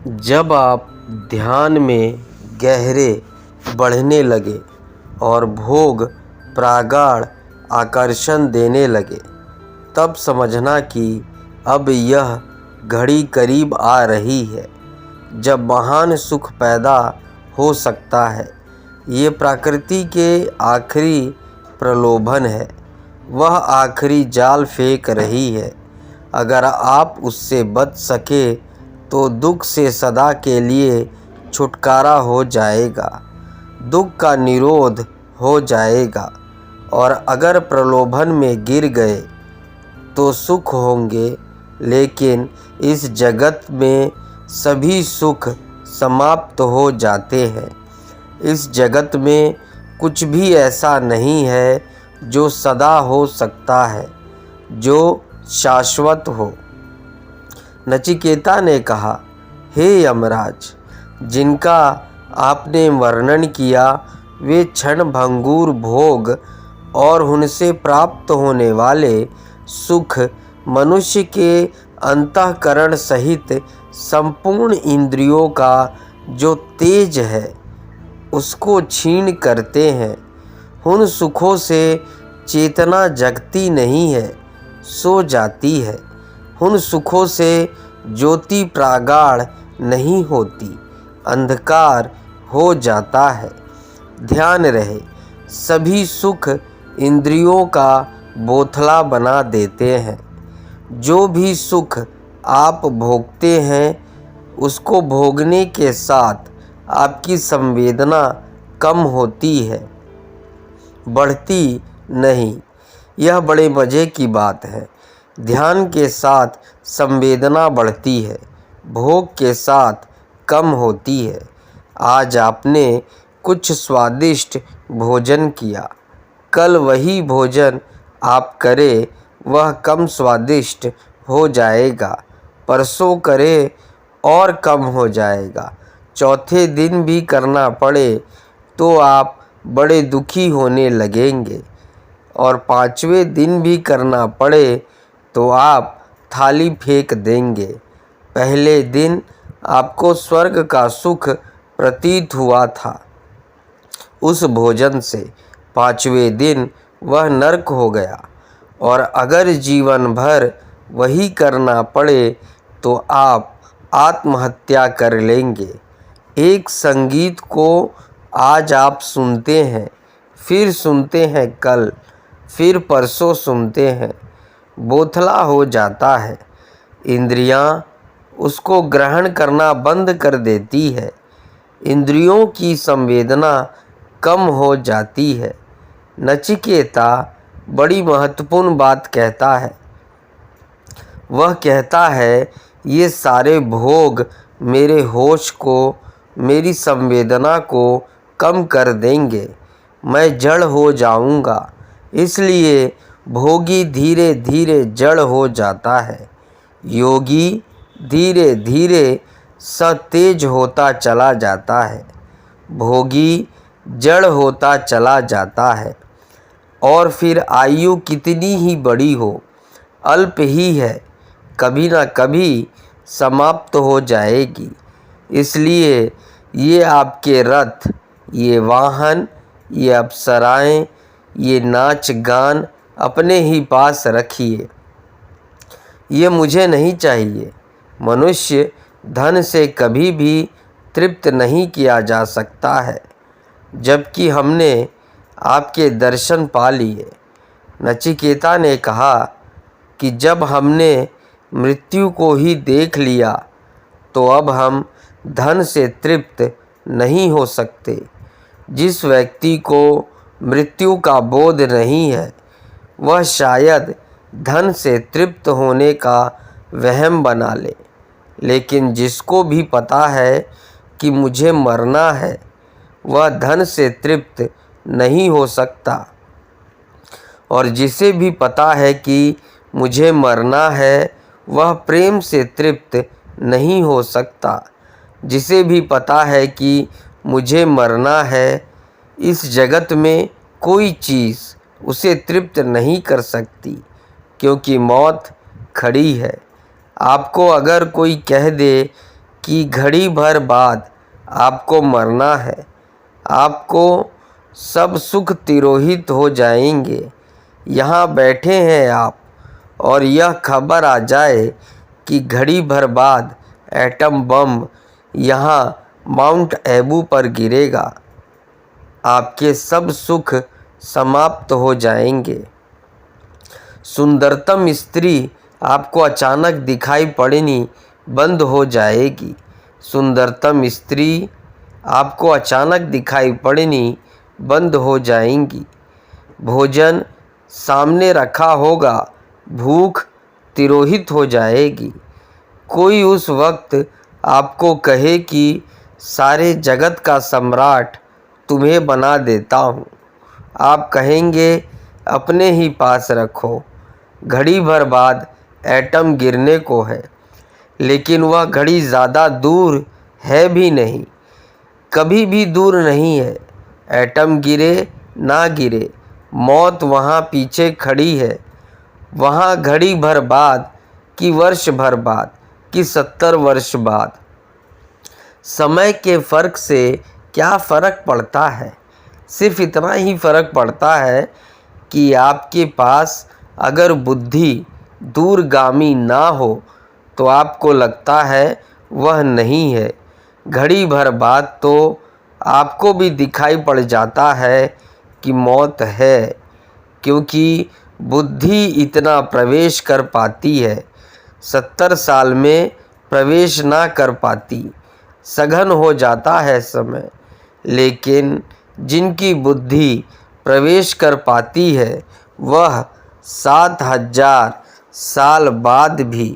जब आप ध्यान में गहरे बढ़ने लगे और भोग प्रागाढ़ आकर्षण देने लगे, तब समझना कि अब यह घड़ी करीब आ रही है जब महान सुख पैदा हो सकता है। ये प्रकृति के आखिरी प्रलोभन है, वह आखिरी जाल फेंक रही है। अगर आप उससे बच सके तो दुख से सदा के लिए छुटकारा हो जाएगा, दुख का निरोध हो जाएगा। और अगर प्रलोभन में गिर गए तो सुख होंगे, लेकिन इस जगत में सभी सुख समाप्त हो जाते हैं। इस जगत में कुछ भी ऐसा नहीं है जो सदा हो सकता है, जो शाश्वत हो। नचिकेता ने कहा, हे यमराज, जिनका आपने वर्णन किया वे क्षणभंगुर भोग और उनसे प्राप्त होने वाले सुख मनुष्य के अंतःकरण सहित संपूर्ण इंद्रियों का जो तेज है उसको क्षीण करते हैं। उन सुखों से चेतना जगती नहीं है, सो जाती है। उन सुखों से ज्योति प्रागाढ़ नहीं होती, अंधकार हो जाता है। ध्यान रहे, सभी सुख इंद्रियों का बोथला बना देते हैं। जो भी सुख आप भोगते हैं उसको भोगने के साथ आपकी संवेदना कम होती है, बढ़ती नहीं। यह बड़े मज़े की बात है। ध्यान के साथ संवेदना बढ़ती है, भोग के साथ कम होती है। आज आपने कुछ स्वादिष्ट भोजन किया, कल वही भोजन आप करें वह कम स्वादिष्ट हो जाएगा, परसों करें और कम हो जाएगा, चौथे दिन भी करना पड़े तो आप बड़े दुखी होने लगेंगे, और पांचवें दिन भी करना पड़े तो आप थाली फेंक देंगे। पहले दिन आपको स्वर्ग का सुख प्रतीत हुआ था उस भोजन से, पांचवें दिन वह नरक हो गया। और अगर जीवन भर वही करना पड़े तो आप आत्महत्या कर लेंगे। एक संगीत को आज आप सुनते हैं, फिर सुनते हैं कल, फिर परसों सुनते हैं, बोथला हो जाता है। इंद्रियां उसको ग्रहण करना बंद कर देती है, इंद्रियों की संवेदना कम हो जाती है। नचिकेता बड़ी महत्वपूर्ण बात कहता है। वह कहता है, ये सारे भोग मेरे होश को, मेरी संवेदना को कम कर देंगे, मैं जड़ हो जाऊंगा। इसलिए भोगी धीरे धीरे जड़ हो जाता है, योगी धीरे धीरे सतेज होता चला जाता है, भोगी जड़ होता चला जाता है। और फिर आयु कितनी ही बड़ी हो, अल्प ही है, कभी ना कभी समाप्त हो जाएगी। इसलिए ये आपके रथ, ये वाहन, ये अप्सराएं, ये नाच गान अपने ही पास रखिए। ये मुझे नहीं चाहिए। मनुष्य धन से कभी भी तृप्त नहीं किया जा सकता है, जबकि हमने आपके दर्शन पा लिए। नचिकेता ने कहा कि जब हमने मृत्यु को ही देख लिया तो अब हम धन से तृप्त नहीं हो सकते। जिस व्यक्ति को मृत्यु का बोध नहीं है वह शायद धन से तृप्त होने का वहम बना ले, लेकिन जिसको भी पता है कि मुझे मरना है वह धन से तृप्त नहीं हो सकता, और जिसे भी पता है कि मुझे मरना है वह प्रेम से तृप्त नहीं हो सकता। जिसे भी पता है कि मुझे मरना है, इस जगत में कोई चीज़ उसे तृप्त नहीं कर सकती, क्योंकि मौत खड़ी है। आपको अगर कोई कह दे कि घड़ी भर बाद आपको मरना है। आपको सब सुख तिरोहित हो जाएंगे। यहाँ बैठे हैं आप और यह खबर आ जाए कि घड़ी भर बाद एटम बम यहाँ माउंट एबू पर गिरेगा, आपके सब सुख समाप्त हो जाएंगे। सुंदरतम स्त्री आपको अचानक दिखाई पड़नी बंद हो जाएगी। सुंदरतम स्त्री आपको अचानक दिखाई पड़नी बंद हो जाएंगी। भोजन सामने रखा होगा, भूख तिरोहित हो जाएगी। कोई उस वक्त आपको कहे कि सारे जगत का सम्राट तुम्हें बना देता हूँ। आप कहेंगे अपने ही पास रखो, घड़ी भर बाद एटम गिरने को है। लेकिन वह घड़ी ज़्यादा दूर है भी नहीं, कभी भी दूर नहीं है। एटम गिरे ना गिरे, मौत वहाँ पीछे खड़ी है। वहाँ घड़ी भर बाद कि वर्ष भर बाद कि 70 वर्ष बाद। समय के फ़र्क से क्या फ़र्क पड़ता है? सिर्फ इतना ही फ़र्क पड़ता है कि आपके पास अगर बुद्धि दूरगामी ना हो तो आपको लगता है वह नहीं है। घड़ी भर बाद तो आपको भी दिखाई पड़ जाता है कि मौत है, क्योंकि बुद्धि इतना प्रवेश कर पाती है, 70 साल में प्रवेश ना कर पाती। सघन हो जाता है समय। लेकिन जिनकी बुद्धि प्रवेश कर पाती है वह 7000 साल बाद भी